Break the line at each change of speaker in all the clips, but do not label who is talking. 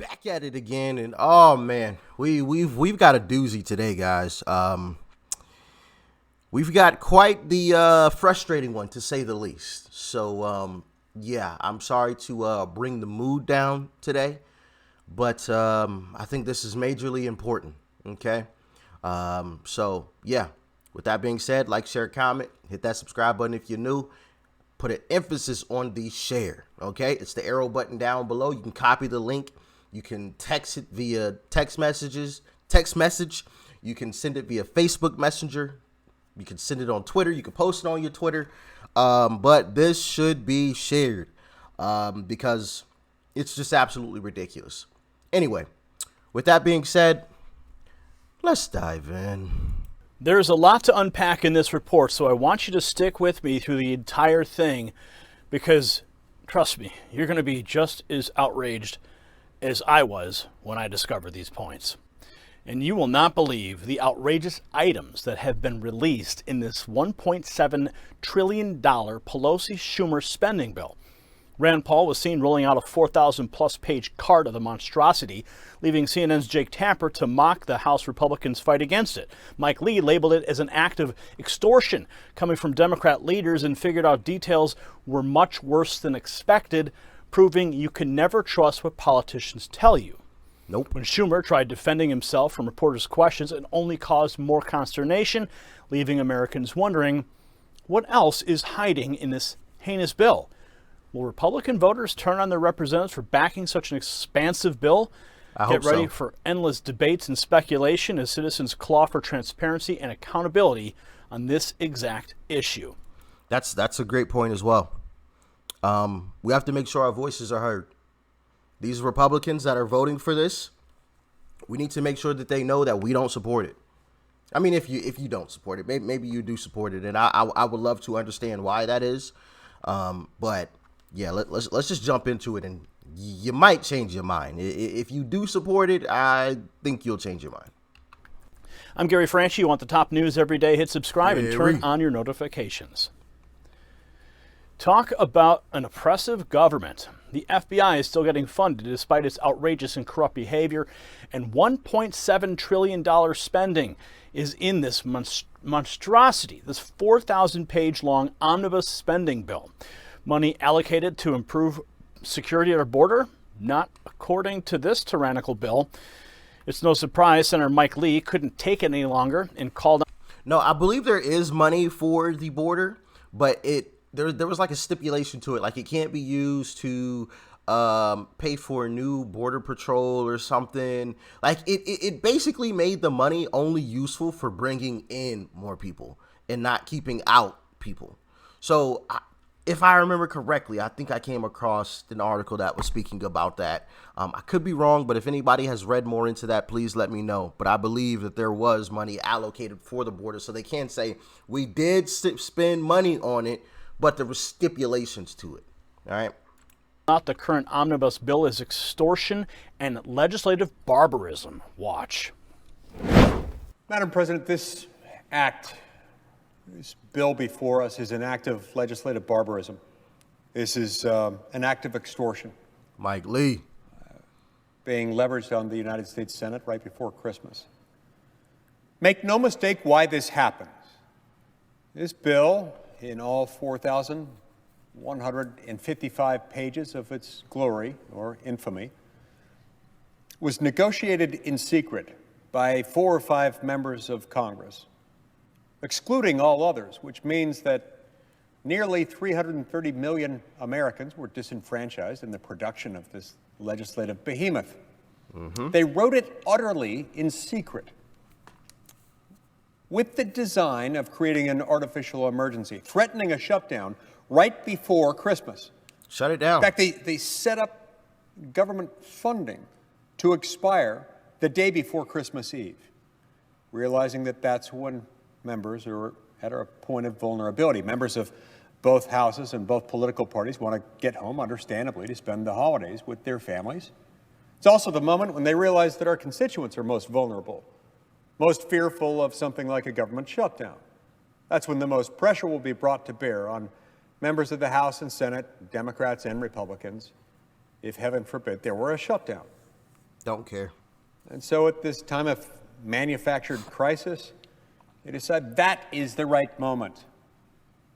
Back at it again, and oh man, we've got a doozy today, guys. We've got quite the frustrating one, to say the least. So yeah, I'm sorry to bring the mood down today, but I think this is majorly important. Okay, so yeah. With that being said, like, share, comment, hit that subscribe button if you're new. Put an emphasis on the share. Okay, it's the arrow button down below. You can copy the link. You can text it via text message. You can send it via Facebook Messenger. You can send it on Twitter. You can post it on your Twitter. But this should be shared because it's just absolutely ridiculous. Anyway, with that being said, let's dive in.
There's a lot to unpack in this report, so I want you to stick with me through the entire thing because, trust me, you're going to be just as outraged as I was when I discovered these points. And you will not believe the outrageous items that have been released in this $1.7 trillion Pelosi-Schumer spending bill. Rand Paul was seen rolling out a 4,000-plus page cart of the monstrosity, leaving CNN's Jake Tapper to mock the House Republicans' fight against it. Mike Lee labeled it as an act of extortion coming from Democrat leaders and figured out details were much worse than expected, proving you can never trust what politicians tell you.
Nope.
When Schumer tried defending himself from reporters' questions, it only caused more consternation, leaving Americans wondering what else is hiding in this heinous bill. Will Republican voters turn on their representatives for backing such an expansive bill? Get ready for endless debates and speculation as citizens claw for transparency and accountability on this exact issue.
That's a great point as well. We have to make sure our voices are heard. These Republicans that are voting for this, we need to make sure that they know that we don't support it. I mean, if you don't support it, maybe you do support it, and I would love to understand why that is. But yeah, let's just jump into it, and you might change your mind. If you do support it, I think you'll change your mind.
I'm Gary Franchi. You want the top news every day? Hit subscribe and turn on your notifications. Talk about an oppressive government. The FBI is still getting funded despite its outrageous and corrupt behavior, and $1.7 trillion spending is in this monstrosity, this 4,000-page long omnibus spending bill. Money allocated to improve security at our border? Not according to this tyrannical bill. It's no surprise Senator Mike Lee couldn't take it any longer and called on.
No, I believe there is money for the border, but there was like a stipulation to it. Like, it can't be used to pay for a new border patrol or something. Like, it basically made the money only useful for bringing in more people and not keeping out people. So if I remember correctly, I think I came across an article that was speaking about that. I could be wrong, but if anybody has read more into that, please let me know. But I believe that there was money allocated for the border, so they can't say we did spend money on it, but there were stipulations to it. All right.
Not the current omnibus bill is extortion and legislative barbarism. Watch.
Madam President, this bill before us is an act of legislative barbarism. This is an act of extortion.
Mike Lee.
Being leveraged on the United States Senate right before Christmas. Make no mistake why this happens. This bill, in all 4,155 pages of its glory or infamy, was negotiated in secret by 4 or 5 members of Congress, excluding all others, which means that nearly 330 million Americans were disenfranchised in the production of this legislative behemoth. Mm-hmm. They wrote it utterly in secret, with the design of creating an artificial emergency, threatening a shutdown right before Christmas.
Shut it down.
In fact, they set up government funding to expire the day before Christmas Eve, realizing that that's when members are at a point of vulnerability. Members of both houses and both political parties want to get home, understandably, to spend the holidays with their families. It's also the moment when they realize that our constituents are most vulnerable, most fearful of something like a government shutdown. That's when the most pressure will be brought to bear on members of the House and Senate, Democrats and Republicans, if heaven forbid there were a shutdown.
Don't care.
And so at this time of manufactured crisis, they decide that is the right moment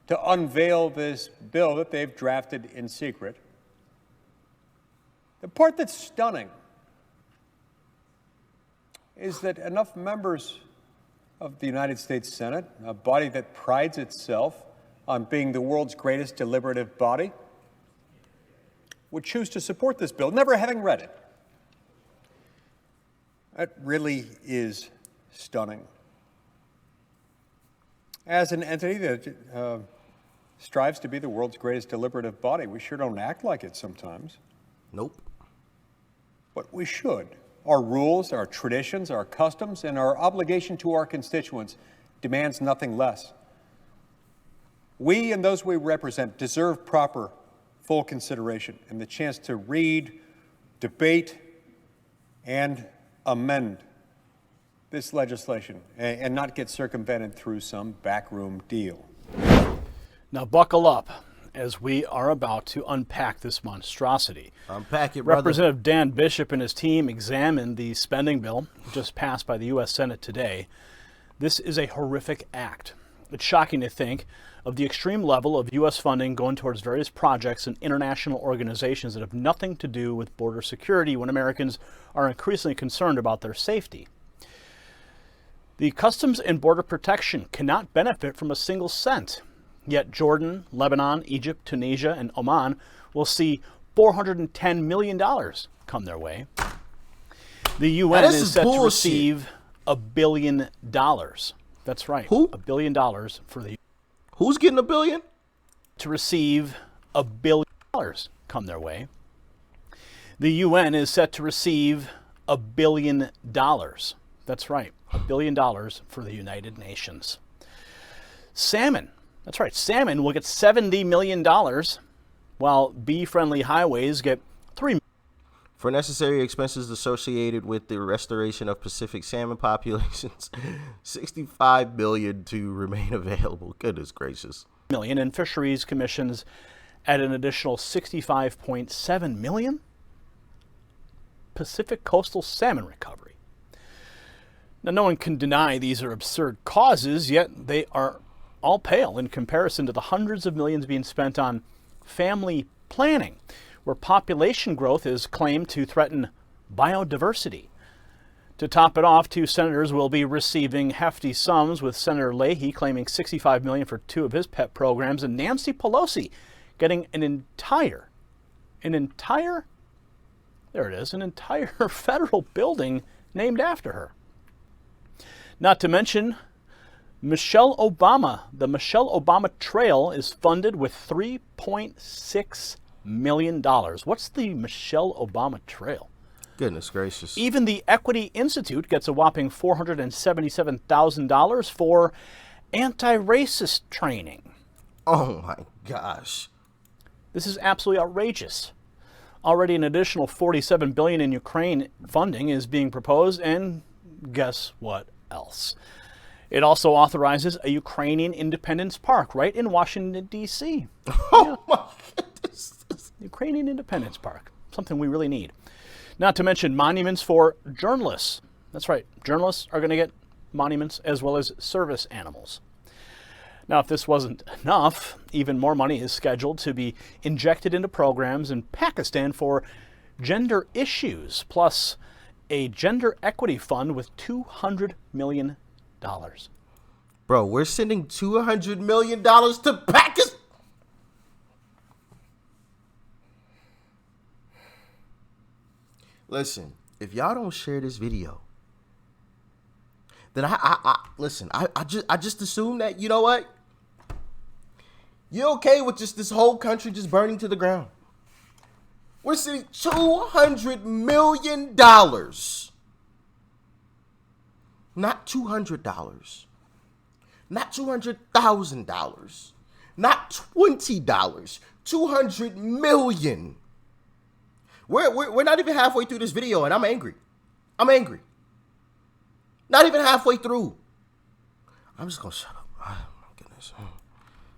to unveil this bill that they've drafted in secret. The part that's stunning is that enough members of the United States Senate, a body that prides itself on being the world's greatest deliberative body, would choose to support this bill, never having read it. That really is stunning. As an entity that strives to be the world's greatest deliberative body, we sure don't act like it sometimes.
Nope.
But we should. Our rules, our traditions, our customs, and our obligation to our constituents demands nothing less. We and those we represent deserve proper, full consideration and the chance to read, debate, and amend this legislation and not get circumvented through some backroom deal.
Now buckle up as we are about to unpack this monstrosity.
Unpack it, brother.
Representative Dan Bishop and his team examined the spending bill just passed by the U.S. Senate today. This is a horrific act. It's shocking to think of the extreme level of U.S. funding going towards various projects and international organizations that have nothing to do with border security when Americans are increasingly concerned about their safety. The Customs and Border Protection cannot benefit from a single cent. Yet Jordan, Lebanon, Egypt, Tunisia, and Oman will see $410 million come their way. The UN is set to receive $1 billion. That's right.
Who?
$1 billion for the
Who's getting $1 billion?
to receive $1 billion come their way. The UN is set to receive $1 billion. That's right. $1 billion for the United Nations. Salmon. That's right. Salmon will get $70 million, while bee-friendly highways get $3 million.
For necessary expenses associated with the restoration of Pacific salmon populations, $65 billion to remain available. Goodness gracious.
And fisheries commissions at an additional $65.7 million. Pacific coastal salmon recovery. Now, no one can deny these are absurd causes, yet they are all pale in comparison to the hundreds of millions being spent on family planning, where population growth is claimed to threaten biodiversity. To top it off, two senators will be receiving hefty sums, with Senator Leahy claiming $65 million for two of his pet programs, and Nancy Pelosi getting an entire federal building named after her. Not to mention, Michelle Obama. The Michelle Obama Trail is funded with $3.6 million. What's the Michelle Obama Trail?
Goodness gracious.
Even the Equity Institute gets a whopping $477,000 for anti-racist training.
Oh my gosh.
This is absolutely outrageous. Already an additional $47 billion in Ukraine funding is being proposed, and guess what else? It also authorizes a Ukrainian Independence Park right in Washington, D.C.
Oh my goodness.
Ukrainian Independence Park, something we really need. Not to mention monuments for journalists. That's right, journalists are going to get monuments as well as service animals. Now, if this wasn't enough, even more money is scheduled to be injected into programs in Pakistan for gender issues, plus a gender equity fund with $200 million.
Bro, we're sending $200 million to Pakistan. Listen, if y'all don't share this video, then I just assume that, you know what? You're okay with just this whole country just burning to the ground. We're sending $200 million. Not $200. Not $200,000. Not $20. $200 million. We're not even halfway through this video, and I'm angry. Not even halfway through. I'm just gonna shut up. Oh my goodness.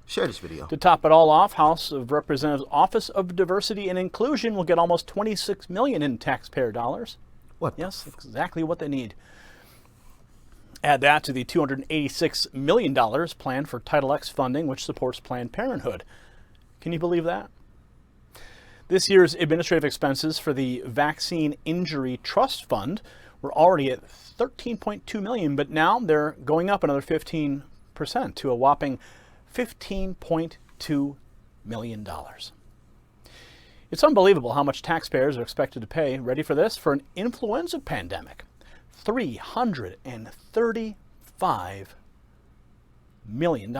Share this video.
To top it all off, House of Representatives Office of Diversity and Inclusion will get almost $26 million in taxpayer dollars.
What?
Yes, exactly what they need. Add that to the $286 million planned for Title X funding, which supports Planned Parenthood. Can you believe that? This year's administrative expenses for the Vaccine Injury Trust Fund were already at $13.2 million, but now they're going up another 15% to a whopping $15.2 million. It's unbelievable how much taxpayers are expected to pay, ready for this, for an influenza pandemic. $335 million.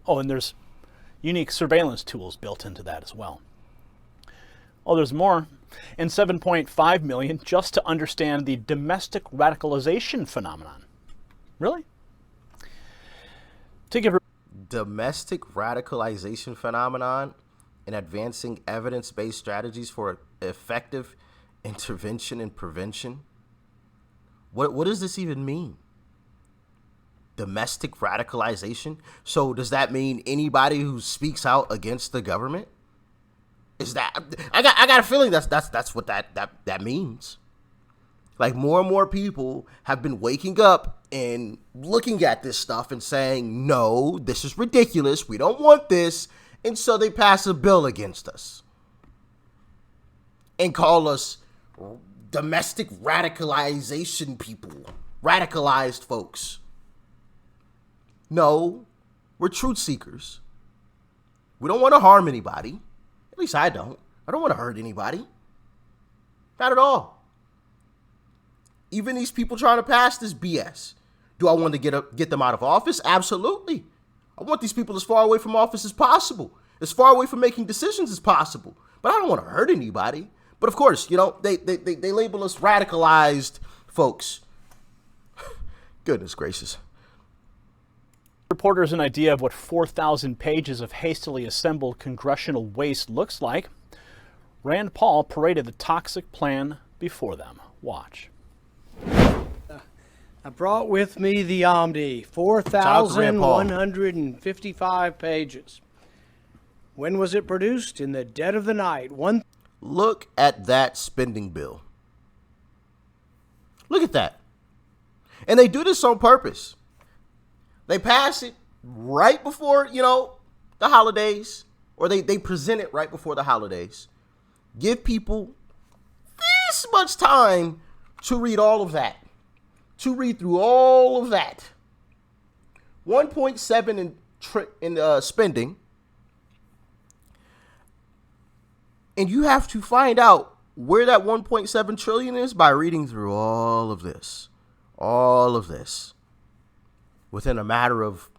Oh, and there's unique surveillance tools built into that as well. Oh, there's more. And $7.5 million just to understand the domestic radicalization phenomenon. Really? To give
Domestic radicalization phenomenon and advancing evidence-based strategies for effective intervention and prevention. What does this even mean? Domestic radicalization? So does that mean anybody who speaks out against the government? Is that I got a feeling that's what that means. Like more and more people have been waking up and looking at this stuff and saying, no, this is ridiculous. We don't want this. And so they pass a bill against us and call us domestic radicalization people, radicalized folks. No, we're truth seekers. We don't want to harm anybody. At least I don't. I don't want to hurt anybody. Not at all. Even these people trying to pass this BS. Do I want to get them out of office? Absolutely. I want these people as far away from office as possible, as far away from making decisions as possible. But I don't want to hurt anybody. But of course, you know, they label us radicalized folks. Goodness gracious.
reporters an idea of what 4,000 pages of hastily assembled congressional waste looks like, Rand Paul paraded the toxic plan before them. Watch.
I brought with me the Omni, 4,155 pages. When was it produced? In the dead of the night.
Look at that spending bill. Look at that. And they do this on purpose. They pass it right before, the holidays, or they present it right before the holidays. Give people this much time to read all of that, to read through all of that. 1.7 in spending. And you have to find out where that 1.7 trillion is by reading through all of this within a matter of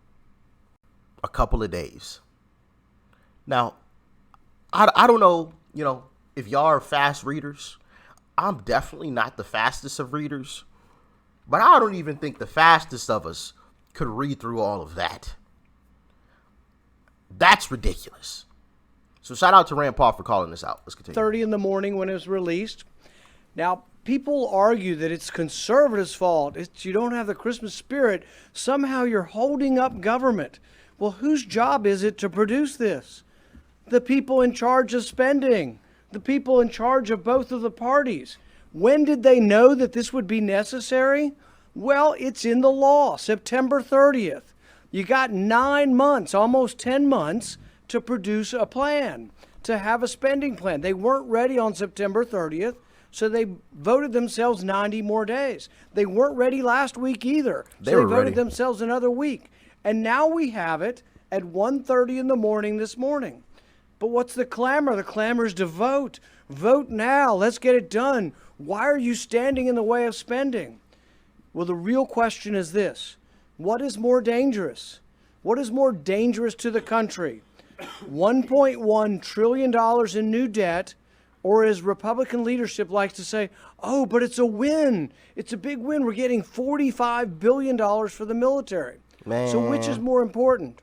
a couple of days. Now, I don't know, if y'all are fast readers. I'm definitely not the fastest of readers, but I don't even think the fastest of us could read through all of that. That's ridiculous. So shout out to Rand Paul for calling this out. Let's continue.
30 in the morning when it was released. Now, people argue that it's conservatives' fault. You don't have the Christmas spirit. Somehow you're holding up government. Well, whose job is it to produce this? The people in charge of spending. The people in charge of both of the parties. When did they know that this would be necessary? Well, it's in the law, September 30th. You got 9 months, almost 10 months, to produce a plan, to have a spending plan. They weren't ready on September 30th, so they voted themselves 90 more days. They weren't ready last week either, so they voted themselves another week. And now we have it at 1:30 in the morning this morning. But what's the clamor? The clamor is to vote. Vote now. Let's get it done. Why are you standing in the way of spending? Well, the real question is this. What is more dangerous? What is more dangerous to the country? $1.1 trillion in new debt, or as Republican leadership likes to say, oh, but it's a win. It's a big win. We're getting $45 billion for the military.
Man.
So which is more important?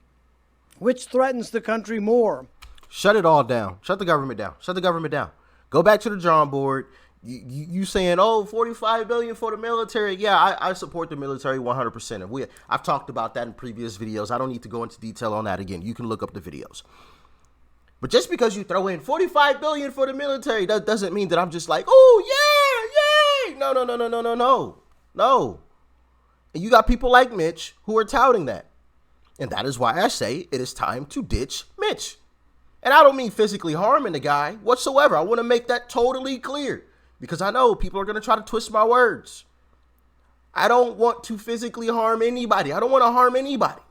Which threatens the country more?
Shut it all down. Shut the government down. Shut the government down. Go back to the drawing board. You saying, oh, $45 billion for the military. Yeah, I support the military 100%. And I've talked about that in previous videos. I don't need to go into detail on that again. You can look up the videos. But just because you throw in $45 billion for the military, that doesn't mean that I'm just like, oh, yeah. No, no, no, no, no, no, no. No. And you got people like Mitch who are touting that. And that is why I say it is time to ditch Mitch. And I don't mean physically harming the guy whatsoever. I want to make that totally clear because I know people are going to try to twist my words. I don't want to physically harm anybody. I don't want to harm anybody.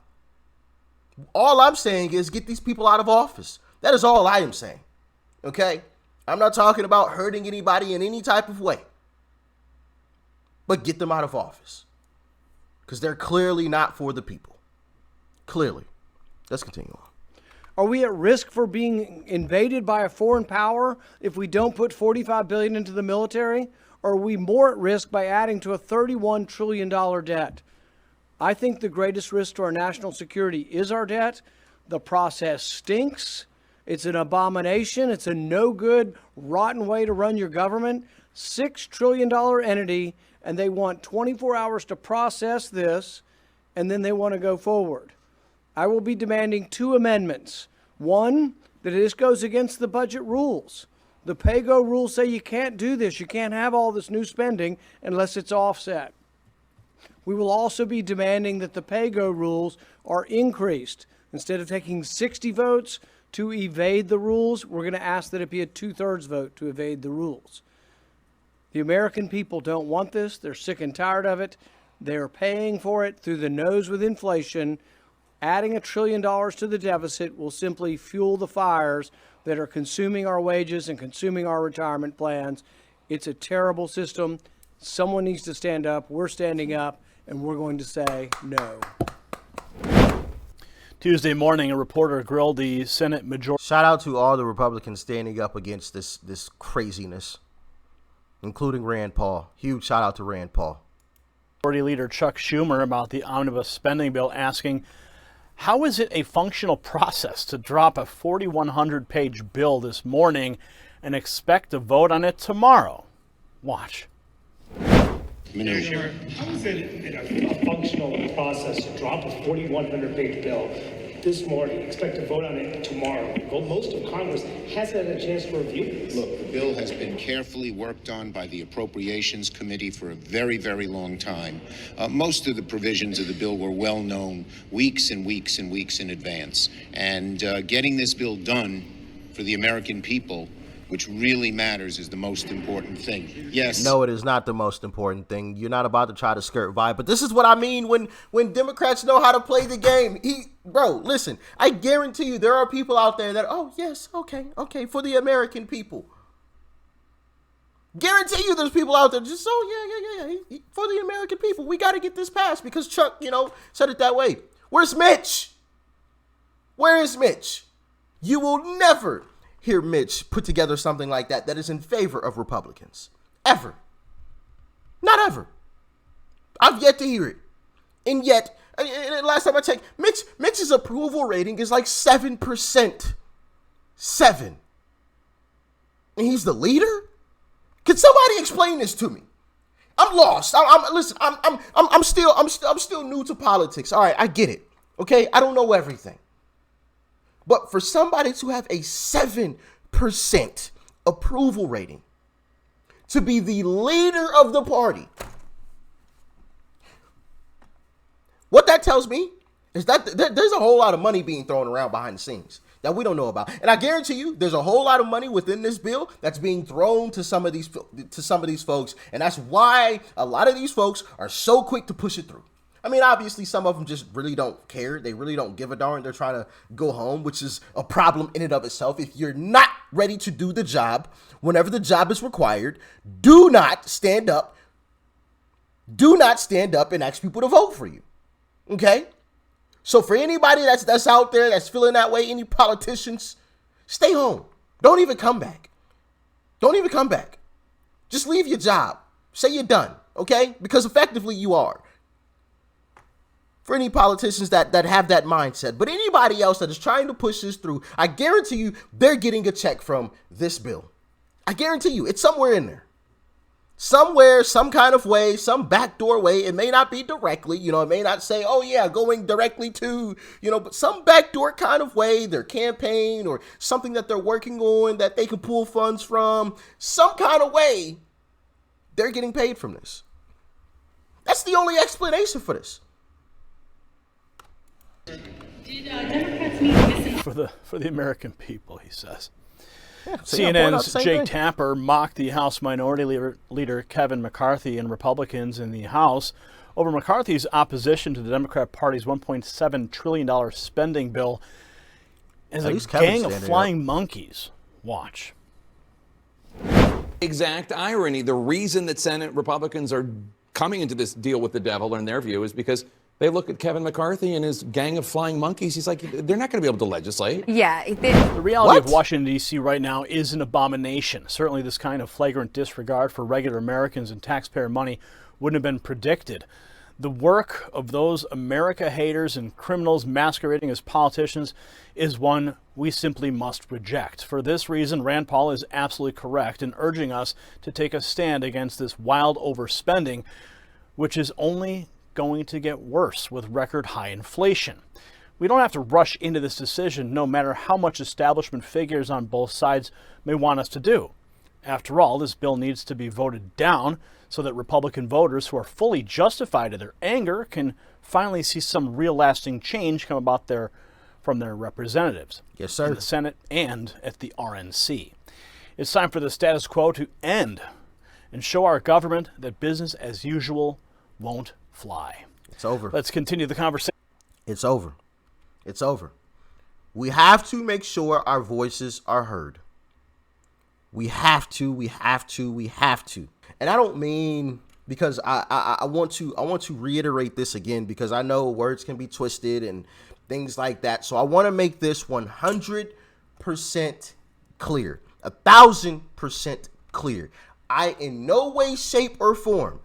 All I'm saying is get these people out of office. That is all I am saying. Okay? I'm not talking about hurting anybody in any type of way. But get them out of office. Because they're clearly not for the people. Clearly. Let's continue on.
Are we at risk for being invaded by a foreign power if we don't put $45 billion into the military? Or are we more at risk by adding to a $31 trillion debt? I think the greatest risk to our national security is our debt. The process stinks. It's an abomination. It's a no good, rotten way to run your government. $6 trillion entity, and they want 24 hours to process this, and then they want to go forward. I will be demanding 2 amendments. One, that this goes against the budget rules. The pay-go rules say you can't do this. You can't have all this new spending unless it's offset. We will also be demanding that the pay-go rules are increased. Instead of taking 60 votes to evade the rules, we're going to ask that it be a 2/3 vote to evade the rules. The American people don't want this. They're sick and tired of it. They're paying for it through the nose with inflation. Adding $1 trillion to the deficit will simply fuel the fires that are consuming our wages and consuming our retirement plans. It's a terrible system. Someone needs to stand up. We're standing up, and we're going to say no.
Tuesday morning, a reporter grilled the Senate majority.
Shout out to all the Republicans standing up against this craziness, including Rand Paul. Huge shout out to Rand Paul.
Majority Leader Chuck Schumer about the omnibus spending bill, asking, how is it a functional process to drop a 4,100-page bill this morning and expect to vote on it tomorrow? Watch.
Commissioner, how is it a functional process to drop a 4,100-page bill this morning, expect to vote on it tomorrow? Well, most of Congress hasn't had a chance to review this.
Look, the bill has been carefully worked on by the Appropriations Committee for a very, very long time. Most of the provisions of the bill were well known weeks and weeks and weeks in advance. And getting this bill done for the American people, which really matters, is the most important thing. Yes.
No, it is not the most important thing. You're not about to try to skirt by, but this is what I mean when Democrats know how to play the game. Bro, listen, I guarantee you there are people out there that, oh, yes, okay, for the American people. Guarantee you there's people out there just, oh, yeah, for the American people. We got to get this passed because Chuck, said it that way. Where's Mitch? Where is Mitch? You will never hear Mitch put together something like that is in favor of Republicans. Ever. Not ever. I've yet to hear it. And yet, last time I checked, Mitch's approval rating is like 7%. 7. And he's the leader? Can somebody explain this to me? I'm lost. I'm still new to politics. All right, I get it. Okay? I don't know everything. But for somebody to have a 7% approval rating, to be the leader of the party, what that tells me is that there's a whole lot of money being thrown around behind the scenes that we don't know about. And I guarantee you there's a whole lot of money within this bill that's being thrown to some of these folks. And that's why a lot of these folks are so quick to push it through. I mean, obviously, some of them just really don't care. They really don't give a darn. They're trying to go home, which is a problem in and of itself. If you're not ready to do the job, whenever the job is required, do not stand up. Do not stand up and ask people to vote for you. Okay? So for anybody that's out there that's feeling that way, any politicians, stay home. Don't even come back. Don't even come back. Just leave your job. Say you're done. Okay? Because effectively you are. For any politicians that have that mindset. But anybody else that is trying to push this through, I guarantee you they're getting a check from this bill. I guarantee you it's somewhere in there. Somewhere, some kind of way, some backdoor way. It may not be directly, it may not say, oh yeah, going directly to, but some backdoor kind of way, their campaign or something that they're working on that they can pull funds from, some kind of way. they're getting paid from this. That's the only explanation for this.
Did Democrats meet
For the American people, he says.
Yeah,
CNN's Jake Tapper mocked the House Minority Leader Kevin McCarthy and Republicans in the House over McCarthy's opposition to the Democrat Party's $1.7 trillion spending bill as a gang of flying monkeys. Watch.
Exact irony. The reason that Senate Republicans are coming into this deal with the devil, in their view, is because they look at Kevin McCarthy and his gang of flying monkeys. He's like, they're not going to be able to legislate.
Yeah.
The reality of Washington, D.C. right now is an abomination. Certainly this kind of flagrant disregard for regular Americans and taxpayer money wouldn't have been predicted. The work of those America haters and criminals masquerading as politicians is one we simply must reject. For this reason, Rand Paul is absolutely correct in urging us to take a stand against this wild overspending, which is only going to get worse with record high inflation. We don't have to rush into this decision, no matter how much establishment figures on both sides may want us to do. After all, this bill needs to be voted down so that Republican voters who are fully justified in their anger can finally see some real lasting change come about from their representatives.
Yes, sir.
In the Senate and at the RNC. It's time for the status quo to end and show our government that business as usual won't fly.
It's over.
Let's continue the conversation.
It's over. It's over. We have to make sure our voices are heard. We have to. And I don't mean, because I want to reiterate this again, because I know words can be twisted and things like that. So I want to make this 100% clear, 1,000% clear. I in no way, shape, or form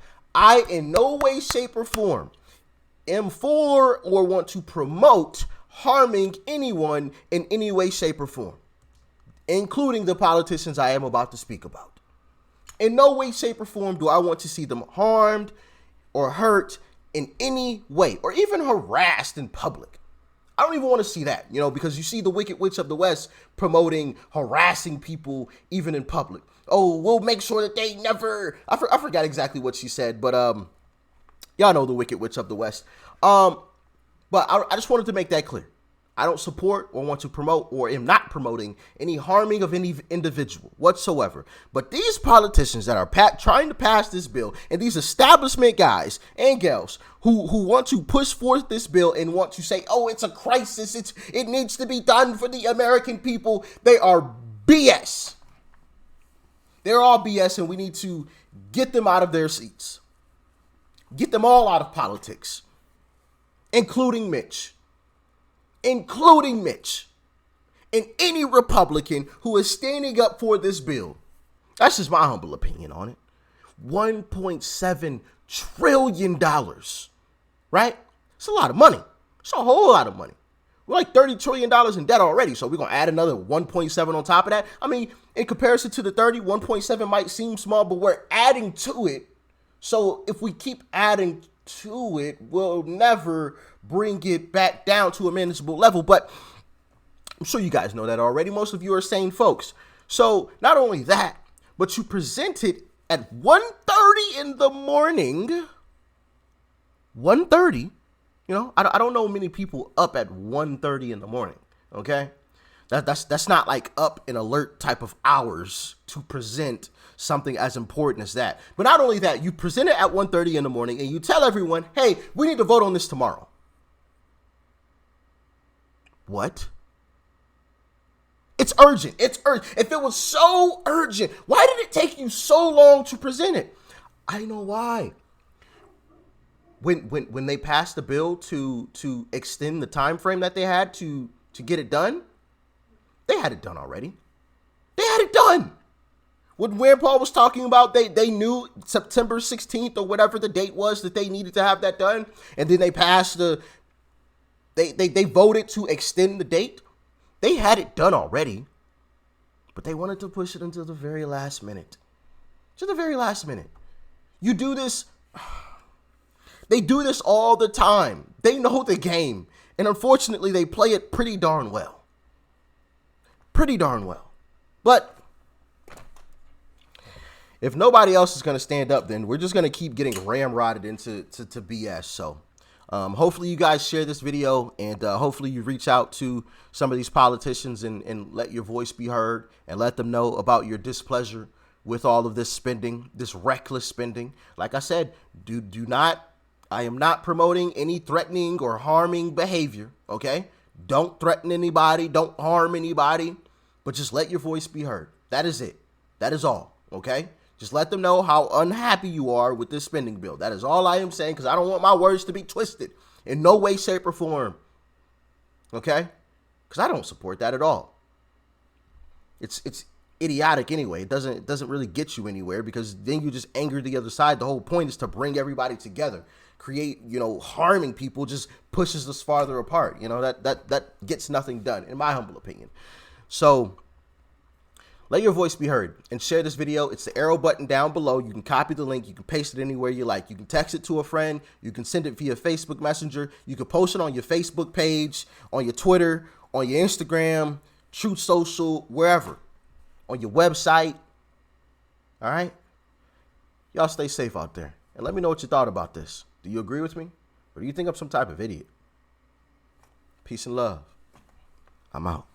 am for or want to promote harming anyone in any way, shape, or form, including the politicians I am about to speak about. In no way, shape, or form do I want to see them harmed or hurt in any way, or even harassed in public. I don't even want to see that, because you see the Wicked Witch of the West promoting harassing people even in public. Oh, we'll make sure that they never, I forgot exactly what she said, but y'all know the Wicked Witch of the West. But I just wanted to make that clear. I don't support or want to promote or am not promoting any harming of any individual whatsoever. But these politicians that are trying to pass this bill, and these establishment guys and gals who want to push forth this bill and want to say, oh, it's a crisis, it needs to be done for the American people, they are BS. They're all BS, and we need to get them out of their seats. Get them all out of politics, including Mitch, and any Republican who is standing up for this bill. That's just my humble opinion on it. $1.7 trillion, right? It's a lot of money. It's a whole lot of money. We're like $30 trillion in debt already, so we're going to add another 1.7 on top of that. I mean, in comparison to the 30, 1.7 might seem small, but we're adding to it. So if we keep adding to it, we'll never bring it back down to a manageable level. But I'm sure you guys know that already. Most of you are sane folks. So not only that, but you present it at 1:30 in the morning. 1:30. I don't know many people up at 1:30 in the morning. Okay, that's not like up and alert type of hours to present something as important as that. But not only that, you present it at 1:30 in the morning and you tell everyone, hey, we need to vote on this tomorrow. What? It's urgent. It's urgent. If it was so urgent, why did it take you so long to present it? I know why. When they passed the bill to extend the time frame that they had to get it done, they had it done already. They had it done. When Rand Paul was talking about, they knew September 16th or whatever the date was that they needed to have that done, and then they passed they voted to extend the date. They had it done already, but they wanted to push it until the very last minute. To the very last minute. You do this. They do this all the time. They know the game. And unfortunately, they play it pretty darn well. Pretty darn well. But if nobody else is going to stand up, then we're just going to keep getting ramrodded into BS. So hopefully you guys share this video, and hopefully you reach out to some of these politicians and let your voice be heard, and let them know about your displeasure with all of this spending, this reckless spending. Like I said, I am not promoting any threatening or harming behavior, okay? Don't threaten anybody, don't harm anybody, but just let your voice be heard. That is it. That is all, okay? Just let them know how unhappy you are with this spending bill. That is all I am saying, because I don't want my words to be twisted in no way, shape, or form. Okay? Because I don't support that at all. It's idiotic anyway. It doesn't really get you anywhere, because then you just anger the other side. The whole point is to bring everybody together. Create, harming people just pushes us farther apart. That gets nothing done, in my humble opinion. So let your voice be heard and share this video. It's the arrow button down below. You can copy the link. You can paste it anywhere you like. You can text it to a friend. You can send it via Facebook Messenger. You can post it on your Facebook page, on your Twitter, on your Instagram, Truth Social, wherever, on your website. All right? Y'all stay safe out there. And let me know what you thought about this. Do you agree with me? Or do you think I'm some type of idiot? Peace and love. I'm out.